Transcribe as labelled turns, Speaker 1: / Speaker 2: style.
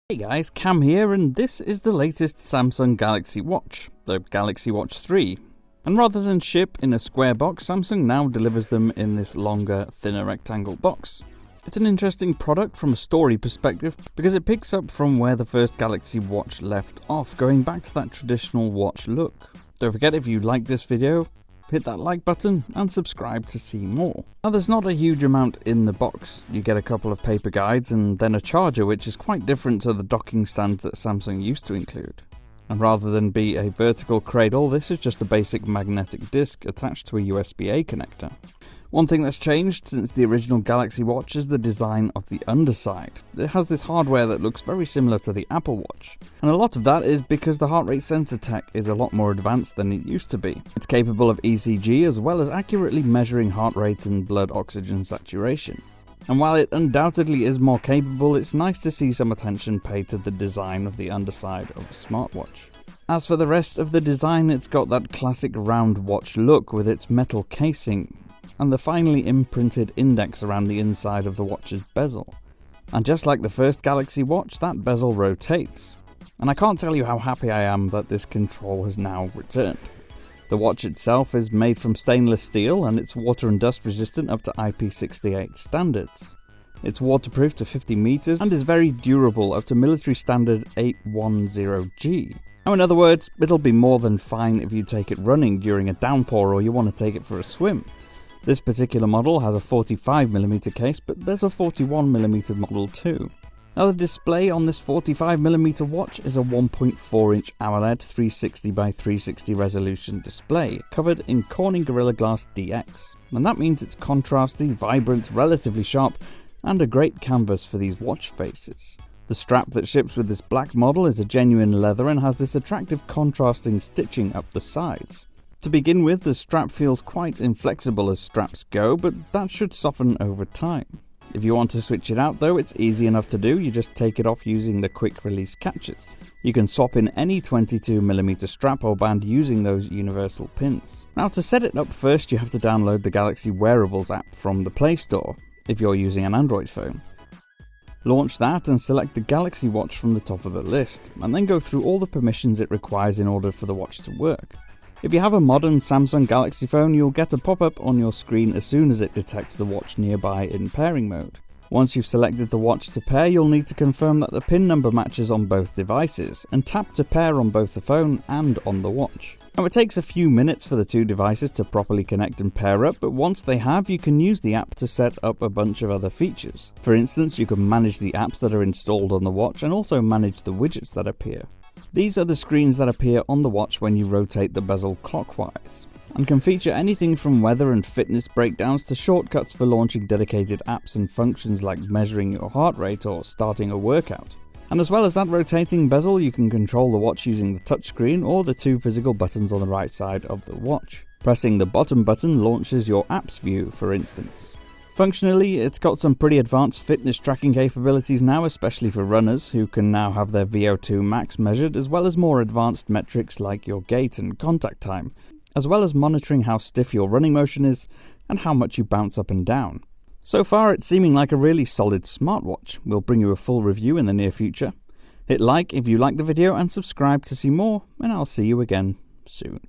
Speaker 1: Hey guys, Cam here, and this is the latest Samsung Galaxy Watch, the Galaxy Watch 3. And rather than ship in a square box, Samsung now delivers them in this longer, thinner rectangle box. It's an interesting product from a story perspective because it picks up from where the first Galaxy Watch left off, going back to that traditional watch look. Don't forget, if you like this video, hit that like button and subscribe to see more. Now, there's not a huge amount in the box. You get a couple of paper guides and then a charger, which is quite different to the docking stands that Samsung used to include. And rather than be a vertical cradle, this is just a basic magnetic disc attached to a USB-A connector. One thing that's changed since the original Galaxy Watch is the design of the underside. It has this hardware that looks very similar to the Apple Watch, and a lot of that is because the heart rate sensor tech is a lot more advanced than it used to be. It's capable of ECG as well as accurately measuring heart rate and blood oxygen saturation. And while it undoubtedly is more capable, it's nice to see some attention paid to the design of the underside of the smartwatch. As for the rest of the design, it's got that classic round watch look with its metal casing, and the finely imprinted index around the inside of the watch's bezel. And just like the first Galaxy Watch, that bezel rotates. And I can't tell you how happy I am that this control has now returned. The watch itself is made from stainless steel and it's water and dust resistant up to IP68 standards. It's waterproof to 50 meters and is very durable up to military standard 810G. Now, in other words, it'll be more than fine if you take it running during a downpour or you want to take it for a swim. This particular model has a 45mm case, but there's a 41mm model too. Now, the display on this 45mm watch is a 1.4-inch AMOLED 360x360 resolution display, covered in Corning Gorilla Glass DX. And that means it's contrasty, vibrant, relatively sharp, and a great canvas for these watch faces. The strap that ships with this black model is a genuine leather and has this attractive contrasting stitching up the sides. To begin with, the strap feels quite inflexible as straps go, but that should soften over time. If you want to switch it out though, it's easy enough to do. You just take it off using the quick release catches. You can swap in any 22mm strap or band using those universal pins. Now, to set it up first, you have to download the Galaxy Wearables app from the Play Store, if you're using an Android phone. Launch that and select the Galaxy Watch from the top of the list, and then go through all the permissions it requires in order for the watch to work. If you have a modern Samsung Galaxy phone, you'll get a pop-up on your screen as soon as it detects the watch nearby in pairing mode. Once you've selected the watch to pair, you'll need to confirm that the pin number matches on both devices, and tap to pair on both the phone and on the watch. Now, it takes a few minutes for the two devices to properly connect and pair up, but once they have, you can use the app to set up a bunch of other features. For instance, you can manage the apps that are installed on the watch and also manage the widgets that appear. These are the screens that appear on the watch when you rotate the bezel clockwise, and can feature anything from weather and fitness breakdowns to shortcuts for launching dedicated apps and functions like measuring your heart rate or starting a workout. And as well as that rotating bezel, you can control the watch using the touchscreen or the two physical buttons on the right side of the watch. Pressing the bottom button launches your apps view, for instance. Functionally, it's got some pretty advanced fitness tracking capabilities now, especially for runners, who can now have their VO2 max measured, as well as more advanced metrics like your gait and contact time, as well as monitoring how stiff your running motion is and how much you bounce up and down. So far, it's seeming like a really solid smartwatch. We'll bring you a full review in the near future. Hit like if you like the video and subscribe to see more, and I'll see you again soon.